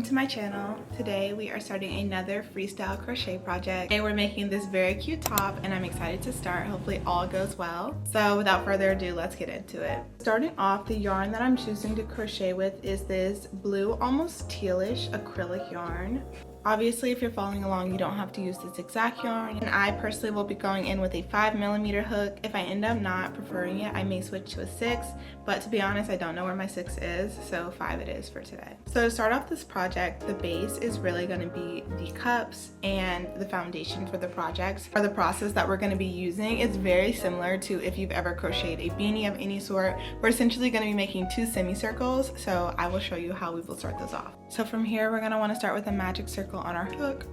welcome to my channel. Today we are starting another freestyle crochet project and we're making this very cute top and I'm excited to start. Hopefully all goes well. So without further ado, let's get into it. Starting off, the yarn that I'm choosing to crochet with is this blue, almost tealish acrylic yarn. Obviously, if you're following along, you don't have to use this exact yarn. And I personally will be going in with a 5mm hook. If I end up not preferring it, I may switch to a 6. But to be honest, I don't know where my 6 is, so 5 it is for today. So to start off this project, the base is really going to be the cups, and the foundation for the projects or the process that we're going to be using is very similar to if you've ever crocheted a beanie of any sort. We're essentially going to be making 2 semicircles, so I will show you how we will start those off. So from here, we're going to want to start with a magic circle on our hook.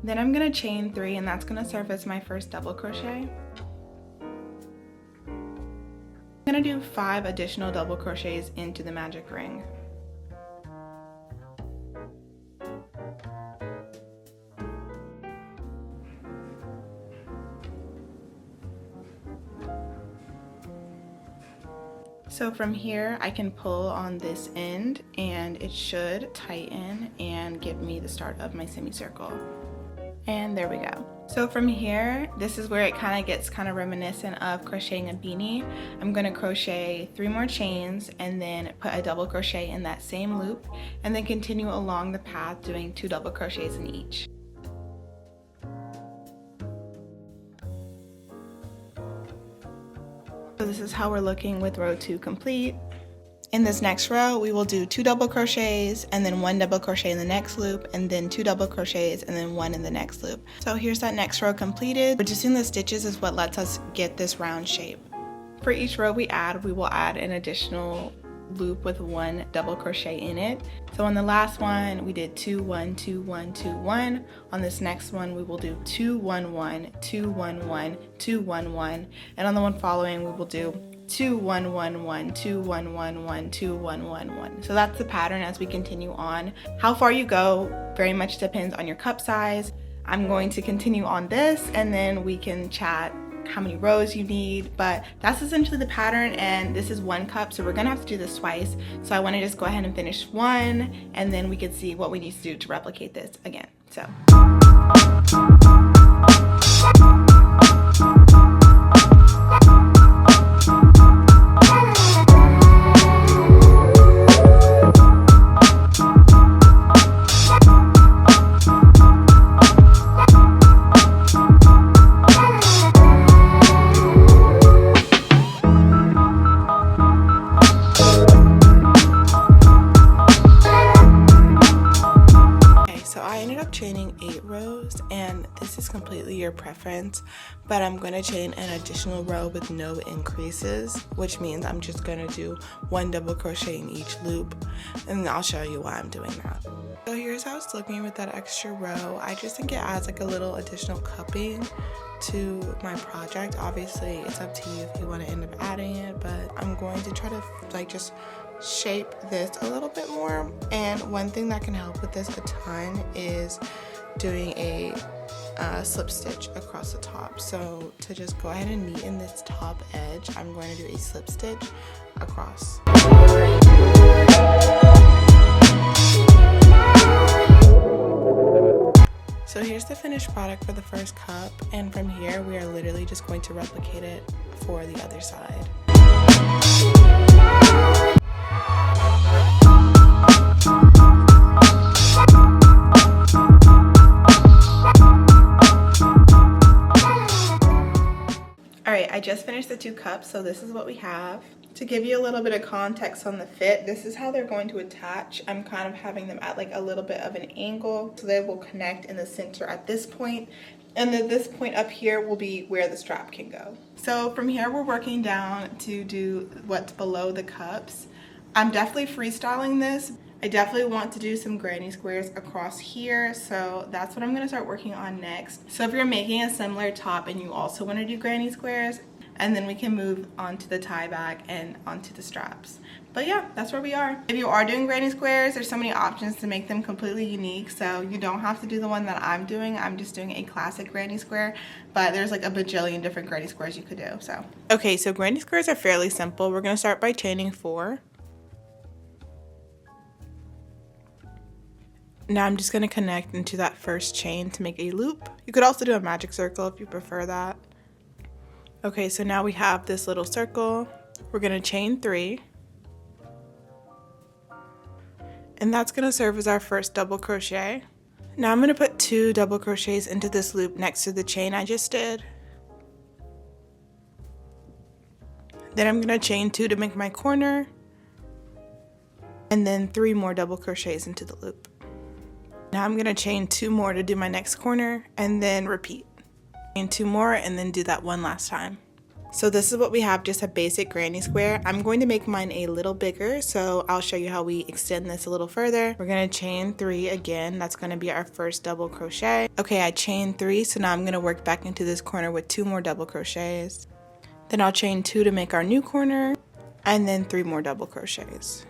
Then I'm going to chain 3, and that's going to serve as my first double crochet. I'm going to do 5 additional double crochets into the magic ring. So from here, I can pull on this end and it should tighten and give me the start of my semicircle. And there we go. So from here, this is where it kind of gets reminiscent of crocheting a beanie. I'm going to crochet 3 more chains and then put a double crochet in that same loop and then continue along the path doing 2 double crochets in each. So this is how we're looking with row 2 complete. In this next row, we will do 2 double crochets and then 1 double crochet in the next loop and then 2 double crochets and then 1 in the next loop. So here's that next row completed. Reducing the stitches is what lets us get this round shape. For each row we will add an additional loop with 1 double crochet in it. So on the last one we did 2 1 2 1 2 1. On this next one we will do 2 1 1 2 1 1 2 1 1, and on the one following we will do 2 1 1 1 2 1 1 1 2 1 1 1. So that's the pattern as we continue on. How far you go very much depends on your cup size. I'm going to continue on this and then we can chat how many rows you need, but that's essentially the pattern, and this is 1 cup, so we're gonna have to do this twice. So I want to just go ahead and finish 1 and then we can see what we need to do to replicate this again. So chaining 8 rows, and this is completely your preference, but I'm going to chain an additional row with no increases, which means I'm just going to do 1 double crochet in each loop, and I'll show you why I'm doing that. So here's how it's looking with that extra row. I just think it adds like a little additional cupping to my project. Obviously it's up to you if you want to end up adding it, but I'm going to try to just shape this a little bit more. And one thing that can help with this a ton is doing a slip stitch across the top. So to just go ahead and neaten this top edge, I'm going to do a slip stitch across. So here's the finished product for the first cup, and from here we are literally just going to replicate it for the other side. Alright, I just finished the 2 cups, so this is what we have. To give you a little bit of context on the fit, this is how they're going to attach. I'm kind of having them at like a little bit of an angle, so they will connect in the center at this point, and then this point up here will be where the strap can go. So from here we're working down to do what's below the cups. I'm definitely freestyling this. I definitely want to do some granny squares across here, so that's what I'm going to start working on next. So if you're making a similar top and you also want to do granny squares, and then we can move on to the tie back and onto the straps. But yeah, that's where we are. If you are doing granny squares, there's so many options to make them completely unique, so you don't have to do the one that I'm doing. I'm just doing a classic granny square, but there's like a bajillion different granny squares you could do. So okay, so granny squares are fairly simple. We're going to start by chaining 4. Now I'm just going to connect into that first chain to make a loop. You could also do a magic circle if you prefer that. Okay, so now we have this little circle. We're going to chain 3. And that's going to serve as our first double crochet. Now I'm going to put 2 double crochets into this loop next to the chain I just did. Then I'm going to chain 2 to make my corner. And then 3 more double crochets into the loop. Now I'm going to chain 2 more to do my next corner and then repeat. Chain 2 more and then do that one last time. So this is what we have, just a basic granny square. I'm going to make mine a little bigger, so I'll show you how we extend this a little further. We're going to chain 3 again. That's going to be our first double crochet. Okay, I chained 3, so now I'm going to work back into this corner with 2 more double crochets. Then I'll chain 2 to make our new corner, and then 3 more double crochets.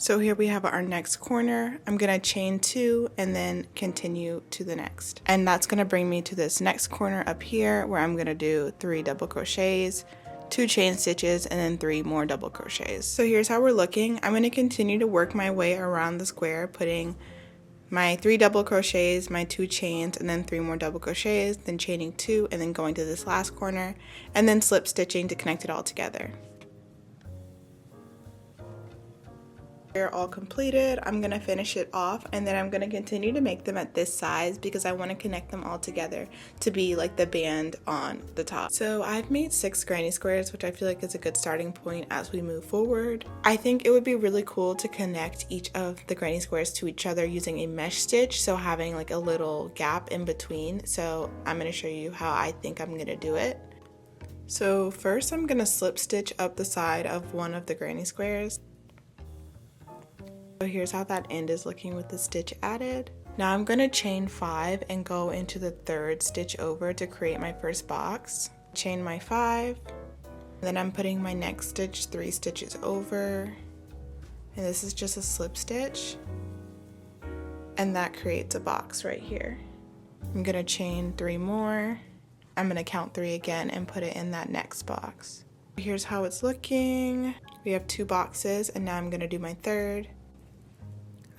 So here we have our next corner. I'm going to chain 2 and then continue to the next. And that's going to bring me to this next corner up here where I'm going to do 3 double crochets, 2 chain stitches, and then 3 more double crochets. So here's how we're looking. I'm going to continue to work my way around the square, putting my 3 double crochets, my 2 chains, and then 3 more double crochets, then chaining 2 and then going to this last corner, and then slip stitching to connect it all together. They're all completed. I'm going to finish it off and then I'm going to continue to make them at this size because I want to connect them all together to be like the band on the top. So I've made 6 granny squares, which I feel like is a good starting point as we move forward. I think it would be really cool to connect each of the granny squares to each other using a mesh stitch, so having like a little gap in between. So I'm going to show you how I think I'm going to do it. So first I'm going to slip stitch up the side of one of the granny squares. So here's how that end is looking with the stitch added. Now I'm going to chain 5 and go into the 3rd stitch over to create my first box. Chain my 5, then I'm putting my next stitch 3 stitches over, and this is just a slip stitch, and that creates a box right here. I'm going to chain 3 more. I'm going to count 3 again and put it in that next box. Here's how it's looking. We have 2 boxes, and now I'm going to do my 3rd.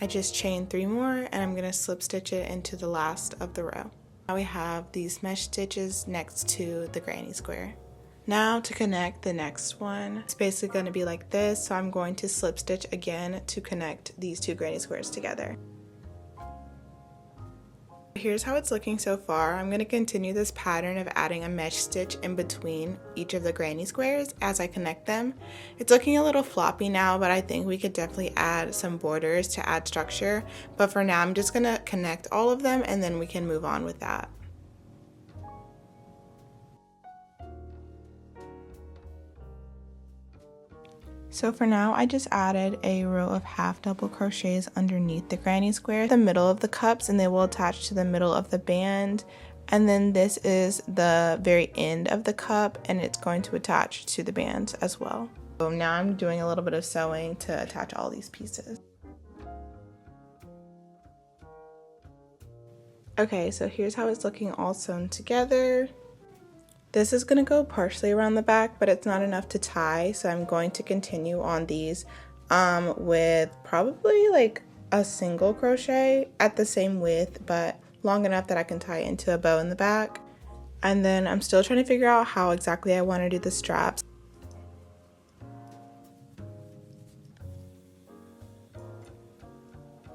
I just chained 3 more and I'm going to slip stitch it into the last of the row. Now we have these mesh stitches next to the granny square. Now to connect the next one, it's basically going to be like this, so I'm going to slip stitch again to connect these 2 granny squares together. Here's how it's looking so far. I'm going to continue this pattern of adding a mesh stitch in between each of the granny squares as I connect them. It's looking a little floppy now, but I think we could definitely add some borders to add structure. But for now, I'm just going to connect all of them and then we can move on with that. So for now, I just added a row of half double crochets underneath the granny square, the middle of the cups, and they will attach to the middle of the band. And then this is the very end of the cup, and it's going to attach to the band as well. So now I'm doing a little bit of sewing to attach all these pieces. Okay, so here's how it's looking all sewn together. This is going to go partially around the back, but it's not enough to tie, so I'm going to continue on these with probably like a single crochet at the same width, but long enough that I can tie it into a bow in the back. And then I'm still trying to figure out how exactly I want to do the straps.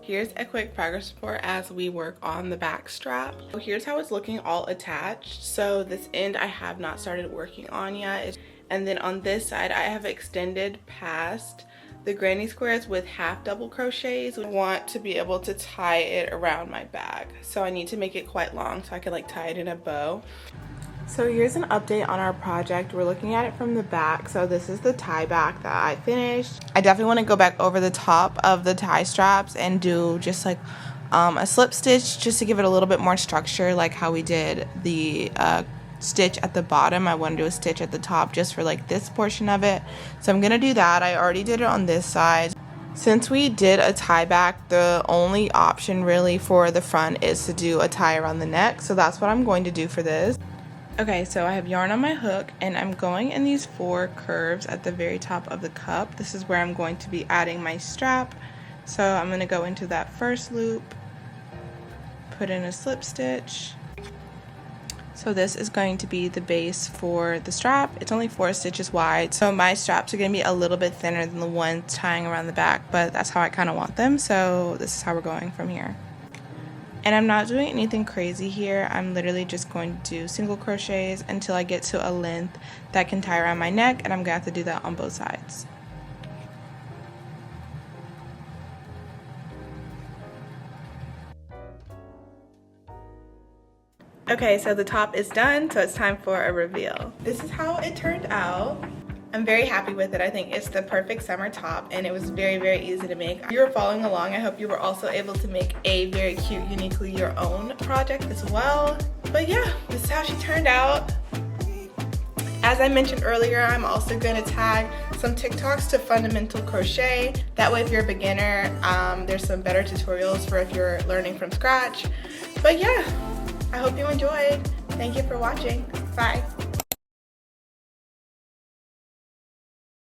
Here's a quick progress report as we work on the back strap. So here's how it's looking all attached. So this end I have not started working on yet. And then on this side I have extended past the granny squares with half double crochets. I want to be able to tie it around my bag. So I need to make it quite long so I can like tie it in a bow. So here's an update on our project. We're looking at it from the back. So this is the tie back that I finished. I definitely want to go back over the top of the tie straps and do just like a slip stitch just to give it a little bit more structure, like how we did the stitch at the bottom. I want to do a stitch at the top just for like this portion of it. So I'm going to do that. I already did it on this side. Since we did a tie back, the only option really for the front is to do a tie around the neck. So that's what I'm going to do for this. Okay, so I have yarn on my hook and I'm going in these 4 curves at the very top of the cup. This is where I'm going to be adding my strap. So I'm going to go into that first loop, put in a slip stitch. So this is going to be the base for the strap. It's only 4 stitches wide, so my straps are going to be a little bit thinner than the one tying around the back, but that's how I kind of want them. So this is how we're going from here. And I'm not doing anything crazy here. I'm literally just going to do single crochets until I get to a length that can tie around my neck, and I'm gonna have to do that on both sides. Okay, so the top is done, so it's time for a reveal. This is how it turned out. I'm very happy with it. I think it's the perfect summer top, and it was very, very easy to make. If you were following along, I hope you were also able to make a very cute, uniquely your own project as well. But yeah, this is how she turned out. As I mentioned earlier, I'm also going to tag some TikToks to fundamental crochet. That way, if you're a beginner, there's some better tutorials for if you're learning from scratch. But yeah, I hope you enjoyed. Thank you for watching. Bye.